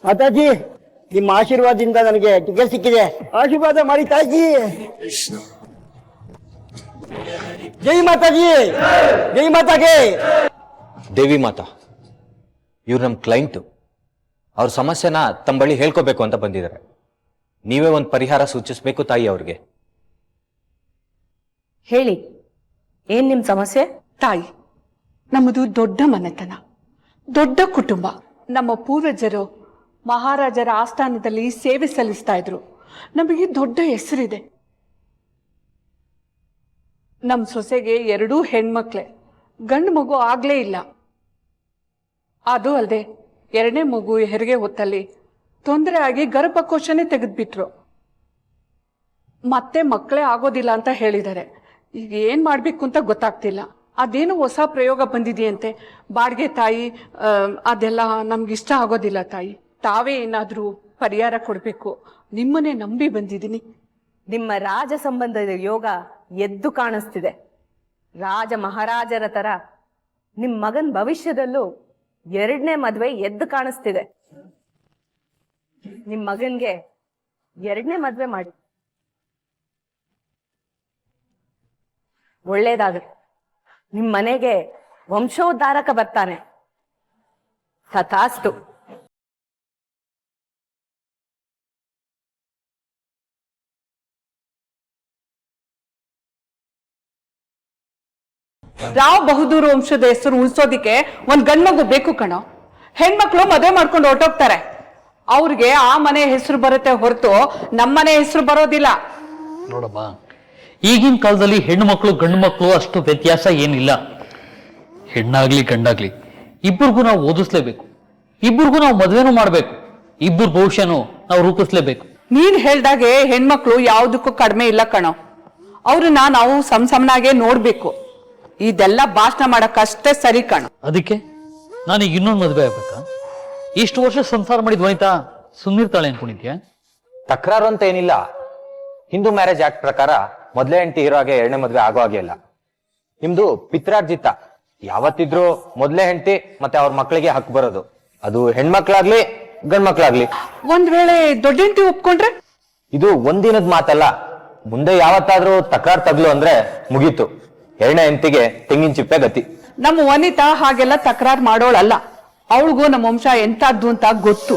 ಮಾತಾಜಿ, ನಿಮ್ಮ ಆಶೀರ್ವಾದದಿಂದ ನನಗೆ ಟಿಕೆಟ್ ಸಿಕ್ಕಿದೆ. ಆಶೀರ್ವಾದ ಮಾಡಿ ತಾಜಿ. ಜೈ ಮಾತಾಜಿ, ಜೈ ಮಾತಾಗೆ. ದೇವಿ ಮಾತಾ, ಇವ್ರು ನಮ್ಮ ಕ್ಲೈಂಟು. ಅವ್ರ ಸಮಸ್ಯೆನ ತಮ್ಮ ಬಳಿ ಹೇಳ್ಕೋಬೇಕು ಅಂತ ಬಂದಿದ್ದಾರೆ. ನೀವೇ ಒಂದು ಪರಿಹಾರ ಸೂಚಿಸ್ಬೇಕು ತಾಯಿ ಅವ್ರಿಗೆ. ಹೇಳಿ, ಏನ್ ನಿಮ್ ಸಮಸ್ಯೆ? ತಾಯಿ, ನಮ್ಮದು ದೊಡ್ಡ ಮನೆತನ, ದೊಡ್ಡ ಕುಟುಂಬ. ನಮ್ಮ ಪೂರ್ವಜರು ಮಹಾರಾಜರ ಆಸ್ಥಾನದಲ್ಲಿ ಸೇವೆ ಸಲ್ಲಿಸ್ತಾ ಇದ್ರು. ನಮಗೆ ದೊಡ್ಡ ಹೆಸರಿದೆ. ನಮ್ಮ ಸೊಸೆಗೆ 2 ಹೆಣ್ಮಕ್ಳೆ, ಗಂಡು ಮಗು ಆಗ್ಲೇ ಇಲ್ಲ. ಅದು ಅಲ್ಲದೆ 2ನೇ ಮಗು ಹೆರಿಗೆ ಹೊತ್ತಲ್ಲಿ ತೊಂದರೆ ಆಗಿ ಗರ್ಭಕೋಶನೇ ತೆಗೆದ್ಬಿಟ್ರು. ಮತ್ತೆ ಮಕ್ಕಳೇ ಆಗೋದಿಲ್ಲ ಅಂತ ಹೇಳಿದ್ದಾರೆ. ಈಗ ಏನ್ ಮಾಡ್ಬೇಕು ಅಂತ ಗೊತ್ತಾಗ್ತಿಲ್ಲ. ಅದೇನು ಹೊಸ ಪ್ರಯೋಗ ಬಂದಿದೆಯಂತೆ, ಬಾಡಿಗೆ ತಾಯಿ. ಅದೆಲ್ಲ ನಮ್ಗಿಷ್ಟ ಆಗೋದಿಲ್ಲ ತಾಯಿ. ತಾವೇ ಏನಾದ್ರೂ ಪರಿಹಾರ ಕೊಡ್ಬೇಕು. ನಿಮ್ಮನ್ನೇ ನಂಬಿ ಬಂದಿದ್ದೀನಿ. ನಿಮ್ಮ ರಾಜ ಸಂಬಂಧದ ಯೋಗ ಎದ್ದು ಕಾಣಿಸ್ತಿದೆ. ರಾಜ ಮಹಾರಾಜರ ತರ ನಿಮ್ ಮಗನ್ ಭವಿಷ್ಯದಲ್ಲೂ 2ನೇ ಮದ್ವೆ ಎದ್ದು ಕಾಣಿಸ್ತಿದೆ. ನಿಮ್ ಮಗನ್ಗೆ 2ನೇ ಮದ್ವೆ ಮಾಡಿ ಒಳ್ಳೇದಾಗುತ್ತೆ. ನಿಮ್ ಮನೆಗೆ ವಂಶೋದ್ಧಾರಕ ಬರ್ತಾನೆ. ತಥಾಸ್ತು. ರಾವ್ ಬಹದ್ದೂರ್ ವಂಶದ ಹೆಸರು ಉಳಿಸೋದಿಕ್ಕೆ ಒಂದ್ ಗಂಡ್ಮಗು ಬೇಕು ಕಣೋ. ಹೆಣ್ಮಕ್ಳು ಮದುವೆ ಮಾಡ್ಕೊಂಡು ಹೊರಟೋಗ್ತಾರೆ. ಅವ್ರಿಗೆ ಆ ಮನೆ ಹೆಸರು ಬರುತ್ತೆ ಹೊರತು ನಮ್ಮನೆ ಹೆಸರು ಬರೋದಿಲ್ಲ. ನೋಡಮ್ಮ, ಈಗಿನ ಕಾಲದಲ್ಲಿ ಹೆಣ್ಣು ಮಕ್ಕಳು ಗಂಡು ಮಕ್ಕಳು ಅಷ್ಟು ವ್ಯತ್ಯಾಸ ಏನಿಲ್ಲ. ಹೆಣ್ಣಾಗ್ಲಿ ಗಂಡಾಗ್ಲಿ ಇಬ್ಬರಿಗೂ ನಾವು ಓದಿಸ್ಲೇಬೇಕು. ಇಬ್ಬರಿಗೂ ನಾವು ಮದುವೆನೂ ಮಾಡ್ಬೇಕು. ಇಬ್ಬರು ಭವಿಷ್ಯನೂ ನಾವು ರೂಪಿಸ್ಲೇಬೇಕು. ನೀನ್ ಹೇಳ್ದಾಗೆ ಹೆಣ್ಮಕ್ಳು ಯಾವ್ದಕ್ಕೂ ಕಡಿಮೆ ಇಲ್ಲ ಕಣೋ. ಅವ್ರನ್ನ ನಾವು ಸಮನಾಗೆ ನೋಡ್ಬೇಕು. ಇದೆಲ್ಲ ಭಾಷಣ ಮಾಡಕ್ಕಷ್ಟೇ ಸರಿ ಕಣೋ. ಅದಕ್ಕೆ ನಾನೀಗ ಇನ್ನೊಂದು ಮದುವೆ ಆಗ್ಬೇಕಾ? ಇಷ್ಟು ವರ್ಷ ಸಂಸಾರ ಮಾಡಿದ್ ವನಿತಾ ಸುಮ್ಮನಿರ್ತಾಳೆ ಅನ್ಕೊಂಡಿದ್ಯಾ? ತಕರಾರು ಅಂತ ಏನಿಲ್ಲ. ಹಿಂದೂ ಮ್ಯಾರೇಜ್ ಆಕ್ಟ್ ಪ್ರಕಾರ ಮೊದಲೇ ಹೆಂಡತಿ ಇರೋ ಹಾಗೆ 2ನೇ ಮದ್ವೆ ಆಗೋ ಹಾಗೆ ಇಲ್ಲ. ನಿಮ್ದು ಪಿತ್ರಾರ್ಜಿತ. ಯಾವತ್ತಿದ್ರು ಮೊದಲೇ ಹೆಂಡತಿ ಮತ್ತೆ ಅವ್ರ ಮಕ್ಕಳಿಗೆ ಹಕ್ಕು ಬರೋದು. ಅದು ಹೆಣ್ಮಕ್ಳಾಗ್ಲಿ ಗಂಡ್ಮಕ್ಳಾಗ್ಲಿ. ಒಂದ್ ವೇಳೆ ದೊಡ್ಡ ಹೆಂಡತಿ ಒಪ್ಕೊಂಡ್ರೆ? ಇದು ಒಂದಿನದ ಮಾತಲ್ಲ. ಮುಂದೆ ಯಾವತ್ತಾದ್ರೂ ತಕರಾರು ತಗ್ಲು ಅಂದ್ರೆ ಮುಗೀತು. 2ನೇ ಹೆಂಡತಿಗೆ ತೆಂಗಿನ ಚಿಪ್ಪೆ ಗತಿ. ನಮ್ಮ ವನಿತಾ ಹಾಗೆಲ್ಲ ತಕರಾರು ಮಾಡೋಳಲ್ಲ. ಅವಳಿಗೂ ನಮ್ಮ ವಂಶ ಎಂತದ್ದು ಅಂತ ಗೊತ್ತು.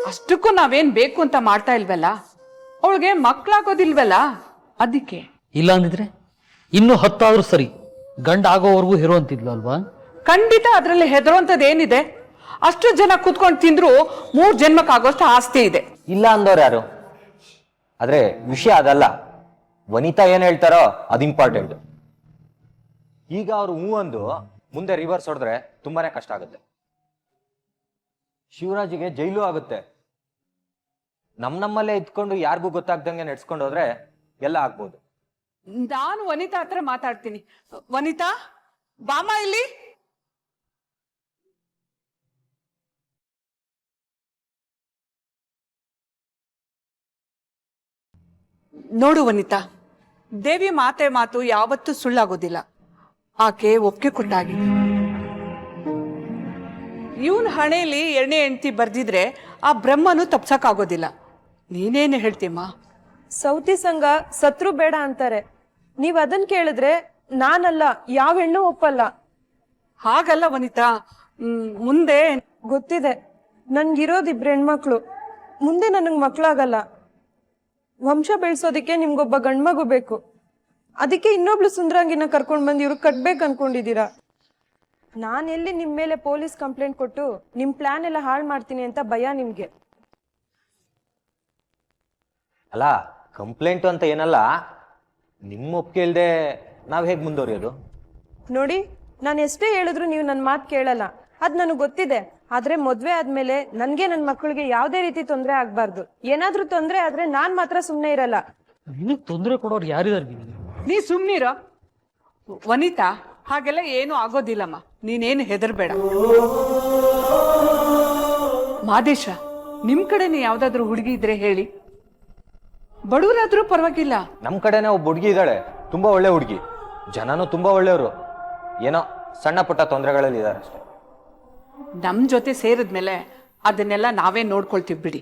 ಅಷ್ಟಕ್ಕೂ ನಾವೇನ್ ಬೇಕು ಅಂತ ಮಾಡ್ತಾ ಇಲ್ವಲ್ಲ. ಅವಳಿಗೆ ಮಕ್ಳಾಗೋದಿಲ್ವಲ್ಲ, ಅದಕ್ಕೆ. ಇಲ್ಲ ಅಂದಿದ್ರೆ ಇನ್ನು 10 ಆದ್ರೂ ಸರಿ, ಗಂಡ ಆಗೋವರೆಗೂ ಹೆರೋ ಅಂತಿದ್ಲು ಅಲ್ವಾ? ಖಂಡಿತ ಅದ್ರಲ್ಲಿ ಹೆದರುವಂತದ್ದು ಏನಿದೆ? ಅಷ್ಟು ಜನ ಕುತ್ಕೊಂಡು ತಿಂದ್ರು 3 ಜನ್ಮಕ್ಕಾಗೋಷ್ಟು ಆಸ್ತಿ ಇದೆ. ಇಲ್ಲ ಅಂದವ್ರು ಯಾರು? ಆದ್ರೆ ವಿಷಯ ಅದಲ್ಲ. ವನಿತಾ ಏನ್ ಹೇಳ್ತಾರೋ ಅದು ಇಂಪಾರ್ಟೆಂಟ್. ಈಗ ಅವ್ರು ಹೂ ಅಂದು ಮುಂದೆ ರಿವರ್ಸ್ ಹೊಡೆದ್ರೆ ತುಂಬಾನೇ ಕಷ್ಟ ಆಗುತ್ತೆ. ಶಿವರಾಜಿಗೆ ಜೈಲು ಆಗುತ್ತೆ. ನಮ್ಮಲ್ಲೇ ಇದ್ಕೊಂಡು ಯಾರಿಗೂ ಗೊತ್ತಾಗ್ದಂಗೆ ನಡ್ಸ್ಕೊಂಡು ಹೋದ್ರೆ ಎಲ್ಲ ಆಗ್ಬೋದು. ನಾನು ವನಿತಾ ಹತ್ರ ಮಾತಾಡ್ತೀನಿ. ವನಿತಾ, ಬಾಮ ಇಲ್ಲಿ. ನೋಡು ವನಿತಾ, ದೇವಿ ಮಾತು ಯಾವತ್ತೂ ಸುಳ್ಳಾಗೋದಿಲ್ಲ. ಆಕೆ ಒಪ್ಪಿಗೆ ಕೊಟ್ಟಾಗಿ. ಇವನ್ ಹಣೆಯಲ್ಲಿ 2ನೇ ಹೆಂಡತಿ ಬರ್ದಿದ್ರೆ ಆ ಬ್ರಹ್ಮನು ತಪ್ಸಕ್ಕಾಗೋದಿಲ್ಲ. ನೀನೇನು ಹೇಳ್ತೀಮ್ಮ? ಸೌತಿ ಸಂಘ ಸತ್ರು ಬೇಡ ಅಂತಾರೆ. ನೀವ್ ಅದನ್ ಕೇಳಿದ್ರೆ ನಾನಲ್ಲ, ಯಾವ ಹೆಣ್ಣು ಒಪ್ಪಲ್ಲ. ಹಾಗಲ್ಲ ವನಿತಾ, ಮುಂದೆ ಗೊತ್ತಿದೆ, ನನ್ಗಿರೋದು 2 ಹೆಣ್ಮಕ್ಳು. ಮುಂದೆ ನನಗ್ ಮಕ್ಳಾಗಲ್ಲ. ವಂಶ ಬೆಳೆಸೋದಿಕ್ಕೆ ನಿಮ್ಗೊಬ್ಬ ಗಂಡ್ಮಗು ಬೇಕು. ಅದಕ್ಕೆ ಇನ್ನೊಬ್ಳು ಸುಂದರಂಗಿನ ಕರ್ಕೊಂಡ್ ಬಂದು ಇವ್ರು ಕಟ್ಬೇಕು ಅನ್ಕೊಂಡಿದೀರಾ. ನಾನ್ ಎಲ್ಲಿ ನಿಮ್ ಮೇಲೆ ಪೊಲೀಸ್ ಕಂಪ್ಲೇಂಟ್ ಕೊಟ್ಟು ನಿಮ್ ಪ್ಲಾನ್ ಎಲ್ಲ ಹಾಳು ಮಾಡ್ತೀನಿ ಅಂತ ಭಯ ನಿಮ್ಗೆ? ಅಲ್ಲ, ಕಂಪ್ಲೇಂಟ್ ಅಂತ ಏನಲ್ಲ. ನಿಮ್ಮ ಒಪ್ಪಿಗೆ ಇಲ್ದೆ ನಾವ್ ಹೇಗ್ ಮುಂದುವರಿಯೋದು? ನೋಡಿ, ನಾನು ಎಷ್ಟೇ ಹೇಳಿದ್ರು ನೀವು ನನ್ನ ಮಾತು ಕೇಳಲ್ಲ. ಅದ್ ನನಗೆ ಗೊತ್ತಿದೆ. ಆದ್ರೆ ಮದ್ವೆ ಆದ್ಮೇಲೆ ನನ್ಗೆ ನನ್ನ ಮಕ್ಕಳಿಗೆ ಯಾವ್ದೇ ರೀತಿ ತೊಂದರೆ ಆಗ್ಬಾರ್ದು. ಏನಾದ್ರೂ ತೊಂದರೆ ಆದ್ರೆ ನಾನ್ ಮಾತ್ರ ಸುಮ್ನೆ ಇರಲ್ಲ. ನಿನಗ್ ತೊಂದರೆ ಕೊಡೋರು ಯಾರಿದಾರ? ನೀ ಸುಮ್ನಿರ ವನಿತಾ. ಹಾಗೆಲ್ಲ ಏನು ಆಗೋದಿಲ್ಲಮ್ಮ, ನೀನೇನು ಹೆದರ್ಬೇಡ. ಮಾದೇಶ, ನಿಮ್ ಕಡೆನೇ ಯಾವ್ದಾದ್ರು ಹುಡುಗಿ ಇದ್ರೆ ಹೇಳಿ. ಬಡವರಾದ್ರೂ ಪರವಾಗಿಲ್ಲ. ನಮ್ ಕಡೆನೇ ಒಬ್ಬ ಹುಡುಗಿ ಇದ್ದಾಳೆ, ತುಂಬಾ ಒಳ್ಳೆ ಹುಡುಗಿ. ಜನನು ತುಂಬಾ ಒಳ್ಳೆಯವರು. ಏನೋ ಸಣ್ಣ ಪುಟ್ಟ ತೊಂದರೆಗಳಲ್ಲಿ ಇದ್ದಾರೆ ಅಷ್ಟೇ. ನಮ್ಮ ಜೊತೆ ಸೇರಿದ್ಮೇಲೆ ಅದನ್ನೆಲ್ಲ ನಾವೇ ನೋಡ್ಕೊಳ್ತೀವಿ ಬಿಡಿ.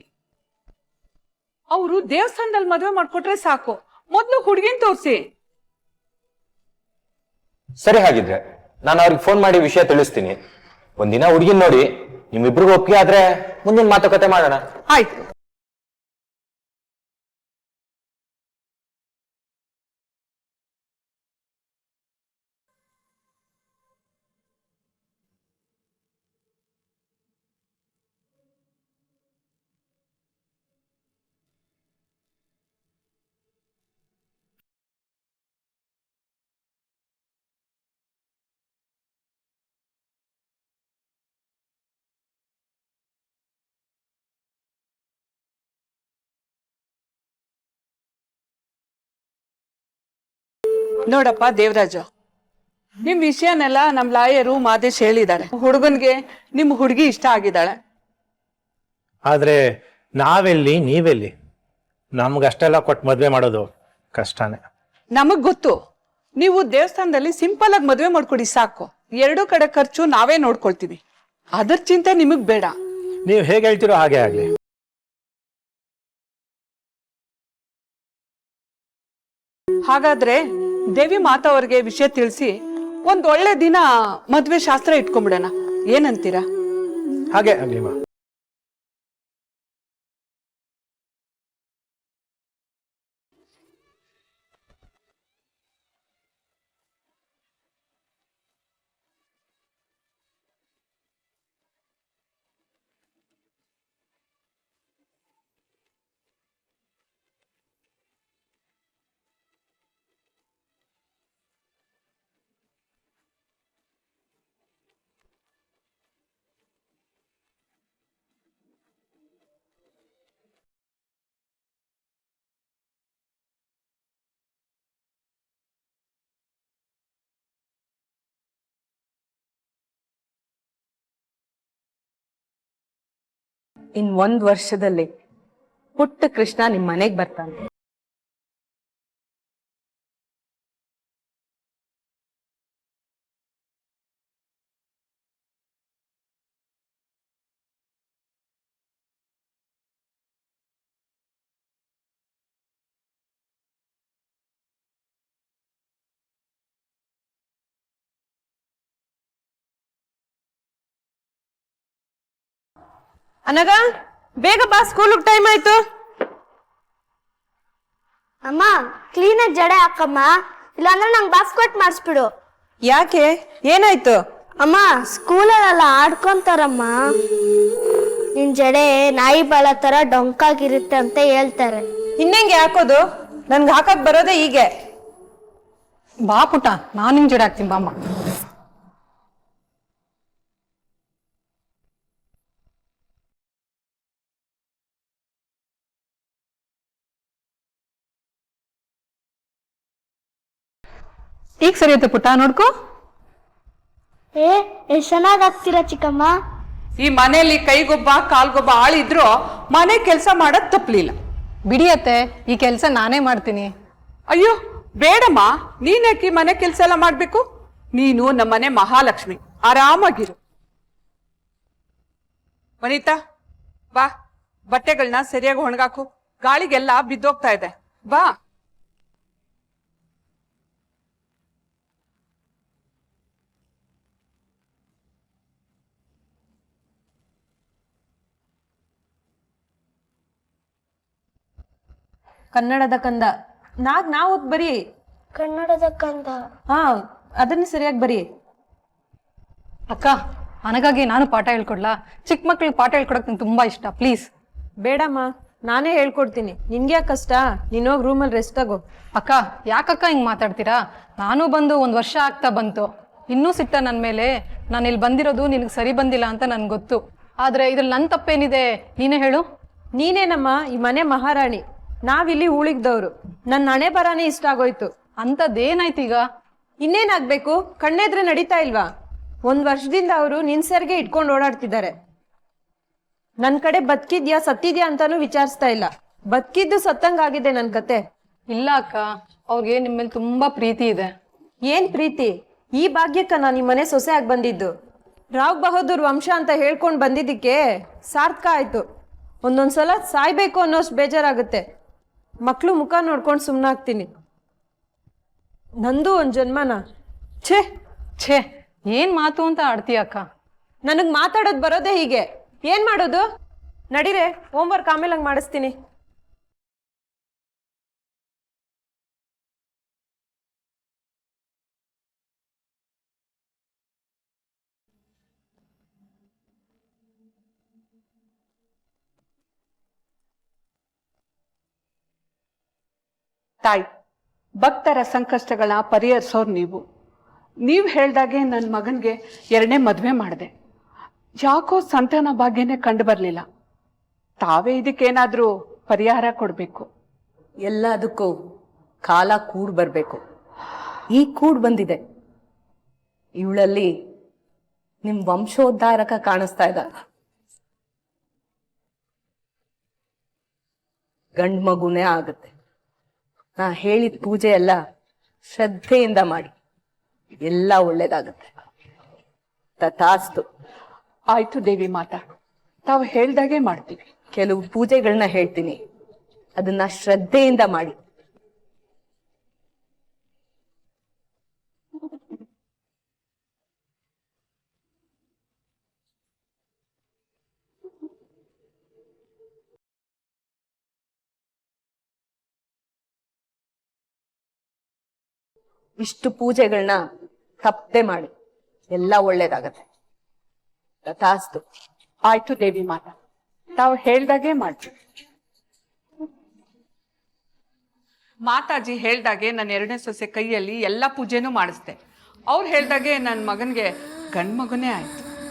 ಅವರು ದೇವಸ್ಥಾನದಲ್ಲಿ ಮದುವೆ ಮಾಡ್ಕೊಟ್ರೆ ಸಾಕು, ಮೊದಲು ಹುಡುಗಿನ ತೋರಿಸಿ. ಸರಿ, ಹಾಗಿದ್ರೆ ನಾನು ಅವ್ರಿಗೆ ಫೋನ್ ಮಾಡಿ ವಿಷಯ ತಿಳಿಸ್ತೀನಿ. ಒಂದಿನ ಹುಡುಗಿನ ನೋಡಿ ನಿಮ್ಮಿಬ್ರಿಗೂ ಒಪ್ಪಿಗೆ ಆದ್ರೆ ಮುಂದಿನ ಮಾತುಕತೆ ಮಾಡೋಣ. ಆಯ್ತು. ನೋಡಪ್ಪ ದೇವರಾಜ, ನಿಮ್ ವಿಷಯನೆಲ್ಲ ನಮ್ ಲಾಯರು ಮಾದೇಶ್ ಹೇಳಿದ್ದಾರೆ. ಹುಡುಗನ್ಗೆ ನಿಮ್ ಹುಡುಗಿ ಇಷ್ಟ ಆಗಿದ್ದಾಳೆ. ಆದ್ರೆ ನಾವೆಲ್ಲಿ ನೀವೆಲ್ಲಿ, ನಮ್ಗಷ್ಟೆಲ್ಲ ಕೊಟ್ಟು ಮದ್ವೆ ಮಾಡೋದು ಕಷ್ಟನೇ. ನಮಗ್ ಗೊತ್ತು, ನೀವು ದೇವಸ್ಥಾನದಲ್ಲಿ ಸಿಂಪಲ್ ಆಗಿ ಮದ್ವೆ ಮಾಡ್ಕೊಡಿ ಸಾಕು. 2 ಕಡೆ ಖರ್ಚು ನಾವೇ ನೋಡ್ಕೊಳ್ತೀವಿ. ಅದ್ರ ಚಿಂತೆ ನಿಮಗ್ ಬೇಡ. ನೀವು ಹೇಗೆ ಹೇಳ್ತೀರೋ ಹಾಗೆ ಆಗ್ಲಿ. ಹಾಗಾದ್ರೆ ದೇವಿ ಮಾತಾ ಅವ್ರಿಗೆ ವಿಷಯ ತಿಳಿಸಿ ಒಂದ್ ಒಳ್ಳೆ ದಿನ ಮದ್ವೆ ಶಾಸ್ತ್ರ ಇಟ್ಕೊಂಡ್ಬಿಡೋಣ, ಏನಂತೀರಾ? ಹಾಗೆ ಆಗ್ಲಿಮ್ಮ. ಇನ್ 1 ವರ್ಷದಲ್ಲಿ ಪುಟ್ಟ ಕೃಷ್ಣ ನಿಮ್ ಮನೆಗ್ ಬರ್ತಾನೆ. ಅನಗ ಬೇಗ ಬಾ, ಸ್ಕೂಲ್ ಟೈಮ್ ಆಯ್ತು. ಅಮ್ಮ ಕ್ಲೀನಾಗಿ ಜಡೆ ಹಾಕಮ್ಮ, ಇಲ್ಲಾಂದ್ರೆ ನಂಗೆ ಬಾಸ್ಕೆಟ್ ಮಾಡಿಸ್ಬಿಡು. ಯಾಕೆ, ಏನಾಯ್ತು? ಅಮ್ಮ ಸ್ಕೂಲಲ್ಲೆಲ್ಲ ಆಡ್ಕೊಂತಾರಮ್ಮ, ನಿನ್ ಜಡೆ ನಾಯಿ ಬಾಳ ತರ ಡೊಂಕಾಗಿರುತ್ತೆ ಅಂತ ಹೇಳ್ತಾರೆ. ಇನ್ನೆಂಗೆ ಹಾಕೋದು? ನನ್ಗೆ ಹಾಕಕ್ ಬರೋದೇ ಹೀಗೆ. ಬಾ ಪುಟ, ನಾನು ನಿಂಗೆ ಜಡೆ ಹಾಕ್ತೀನಿ ಬಾಮ್ಮ. ಈಗ ಸರಿ ಆಯ್ತು ಪುಟ್ಟ, ನೋಡ್ಕೋ. ಎಷ್ಟ್ ಚೆನ್ನಾಗ್ ಆಗ್ತೀರಾ ಚಿಕ್ಕಮ್ಮ. ಈ ಮನೆಯಲ್ಲಿ ಕೈಗೊಬ್ಬ ಕಾಲ್ಗೊಬ್ಬ ಆಳಿದ್ರು ಮನೆ ಕೆಲಸ ಮಾಡೋದ್ ತಪ್ಪಲಿಲ್ಲ. ಬಿಡಿಯತ್ತೆ, ಈ ಕೆಲಸ ನಾನೇ ಮಾಡ್ತೀನಿ. ಅಯ್ಯೋ ಬೇಡಮ್ಮ, ನೀನ್ ಯಾಕೆ ಮನೆ ಕೆಲಸ ಎಲ್ಲ ಮಾಡ್ಬೇಕು? ನೀನು ನಮ್ಮನೆ ಮಹಾಲಕ್ಷ್ಮಿ, ಆರಾಮಾಗಿರು. ವನಿತಾ ಬಾ, ಬಟ್ಟೆಗಳನ್ನ ಸರಿಯಾಗಿ ಒಣಗಾಕು, ಗಾಳಿಗೆಲ್ಲ ಬಿದ್ದೋಗ್ತಾ ಇದೆ. ಬಾ. ಕನ್ನಡದ ಕಂದ ನಾವು ಬರೀ ಕನ್ನಡದ ಕಂದ. ಹಾ, ಅದನ್ನ ಸರಿಯಾಗಿ ಬರೀ. ಅಕ್ಕ, ನನಗಾಗಿ ನಾನು ಪಾಠ ಹೇಳ್ಕೊಡ್ಲಾ? ಚಿಕ್ಕ ಮಕ್ಳಿಗೆ ಪಾಠ ಹೇಳ್ಕೊಡಕ್ ನಂಗೆ ತುಂಬಾ ಇಷ್ಟ, ಪ್ಲೀಸ್. ಬೇಡಮ್ಮ, ನಾನೇ ಹೇಳ್ಕೊಡ್ತೀನಿ. ನಿನ್ಗೆ ಯಾಕೆ ಕಷ್ಟ? ನೀನ್ ಹೋಗಿ ರೂಮಲ್ಲಿ ರೆಸ್ಟ್ ತಗೋ. ಅಕ್ಕ, ಯಾಕಕ್ಕ ಹಿಂಗ್ ಮಾತಾಡ್ತೀರಾ? ನಾನು ಬಂದು 1 ವರ್ಷ ಆಗ್ತಾ ಬಂತು, ಇನ್ನೂ ಸಿಟ್ಟ ನನ್ನ ಮೇಲೆ? ನಾನು ಇಲ್ಲಿ ಬಂದಿರೋದು ನಿನಗೆ ಸರಿ ಬಂದಿಲ್ಲ ಅಂತ ನನ್ಗೆ ಗೊತ್ತು. ಆದ್ರೆ ಇದ್ರಲ್ಲಿ ನನ್ನ ತಪ್ಪೇನಿದೆ, ನೀನೇ ಹೇಳು. ನೀನೇನಮ್ಮ ಈ ಮನೆ ಮಹಾರಾಣಿ, ನಾವಿಲ್ಲಿ ಉಳಿಗ್ದವ್ರು. ನನ್ನ ಹಣೆ ಬರಾನೇ ಇಷ್ಟ ಆಗೋಯ್ತು. ಅಂಥದ್ದೇನಾಯ್ತು ಈಗ? ಇನ್ನೇನಾಗ್ಬೇಕು? ಕಣ್ಣೆದ್ರೆ ನಡೀತಾ ಇಲ್ವಾ? 1 ವರ್ಷದಿಂದ ಅವರು ನಿನ್ಸರ್ಗೆ ಇಟ್ಕೊಂಡು ಓಡಾಡ್ತಿದ್ದಾರೆ. ನನ್ ಕಡೆ ಬದುಕಿದ್ಯಾ ಸತ್ತಿದ್ಯಾ ಅಂತಾನು ವಿಚಾರಿಸ್ತಾ ಇಲ್ಲ. ಬದುಕಿದ್ದು ಸತ್ತಂಗಾಗಿದೆ ನನ್ ಕತೆ. ಇಲ್ಲ ಅಕ್ಕ, ಅವ್ರಿಗೆ ನಿಮ್ಮ ಮೇಲೆ ತುಂಬಾ ಪ್ರೀತಿ ಇದೆ. ಏನ್ ಪ್ರೀತಿ? ಈ ಭಾಗ್ಯಕ್ಕ ನಾನು ಈ ಮನೆ ಸೊಸೆ ಆಗಿ ಬಂದಿದ್ದು. ರಾವ್ ಬಹದ್ದೂರ್ ವಂಶ ಅಂತ ಹೇಳ್ಕೊಂಡು ಬಂದಿದ್ದಕ್ಕೆ ಸಾರ್ಥಕ ಆಯಿತು. ಒಂದೊಂದ್ಸಲ ಸಾಯ್ಬೇಕು ಅನ್ನೋಷ್ಟು ಬೇಜಾರಾಗುತ್ತೆ. ಮಕ್ಕಳು ಮುಖ ನೋಡ್ಕೊಂಡು ಸುಮ್ಮನಾಗ್ತೀನಿ. ನಂದು ಒಂದು ಜನ್ಮನ. ಛೇ, ಛೇ, ಏನ್ ಮಾತು ಅಂತ ಆಡ್ತೀಯ ಅಕ್ಕ? ನನಗೆ ಮಾತಾಡೋದು ಬರೋದೇ ಹೀಗೆ. ಏನು ಮಾಡೋದು? ನಡೀರೆ, ಹೋಮ್ವರ್ಕ್ ಆಮೇಲೆ ಹಂಗೆ ಮಾಡಿಸ್ತೀನಿ. ತಾಯಿ, ಭಕ್ತರ ಸಂಕಷ್ಟಗಳ ಪರಿಹರಿಸೋರು ನೀವು ಹೇಳ್ದಾಗೆ ನನ್ನ ಮಗನಿಗೆ 2ನೇ ಮದುವೆ ಮಾಡಿದೆ. ಯಾಕೋ ಸಂತಾನ ಭಾಗ್ಯನೇ ಕಂಡು ಬರಲಿಲ್ಲ. ತಾವೇ ಇದಕ್ಕೇನಾದರೂ ಪರಿಹಾರ ಕೊಡಬೇಕು. ಎಲ್ಲದಕ್ಕೂ ಕಾಲ ಕೂಡ್ ಬರಬೇಕು. ಈ ಕೂಡ್ ಬಂದಿದೆ. ಇವಳಲ್ಲಿ ನಿಮ್ ವಂಶೋದ್ಧಾರಕ ಕಾಣಿಸ್ತಾ ಇದ್ದ. ಗಂಡು ಮಗುನೇ ಆಗುತ್ತೆ. ನಾ ಹೇಳಿದ ಪೂಜೆ ಎಲ್ಲ ಶ್ರದ್ಧೆಯಿಂದ ಮಾಡಿ, ಎಲ್ಲ ಒಳ್ಳೇದಾಗುತ್ತೆ. ತಥಾಸ್ತು. ಆಯ್ತು ದೇವಿ ಮಾತಾ, ತಾವು ಹೇಳ್ದಾಗೆ ಮಾಡ್ತೀವಿ. ಕೆಲವು ಪೂಜೆಗಳನ್ನ ಹೇಳ್ತೀನಿ, ಅದನ್ನ ಶ್ರದ್ಧೆಯಿಂದ ಮಾಡಿ. ಇಷ್ಟು ಪೂಜೆಗಳನ್ನ ತಪ್ಪದೆ ಮಾಡಿ, ಎಲ್ಲ ಒಳ್ಳೇದಾಗತ್ತೆ. ತಥಾಸ್ತು. ಆಯ್ತು ದೇವಿ ಮಾತಾ, ತಾವು ಹೇಳ್ದಾಗೆ ಮಾಡ್ತೀವಿ. ಮಾತಾಜಿ ಹೇಳ್ದಾಗೆ ನನ್ನ 2ನೇ ಸೊಸೆ ಕೈಯಲ್ಲಿ ಎಲ್ಲ ಪೂಜೆನೂ ಮಾಡಿಸ್ದೆ. ಅವ್ರು ಹೇಳ್ದಾಗೆ ನನ್ನ ಮಗನಿಗೆ ಗಂಡು ಮಗುನೇ ಆಯ್ತು.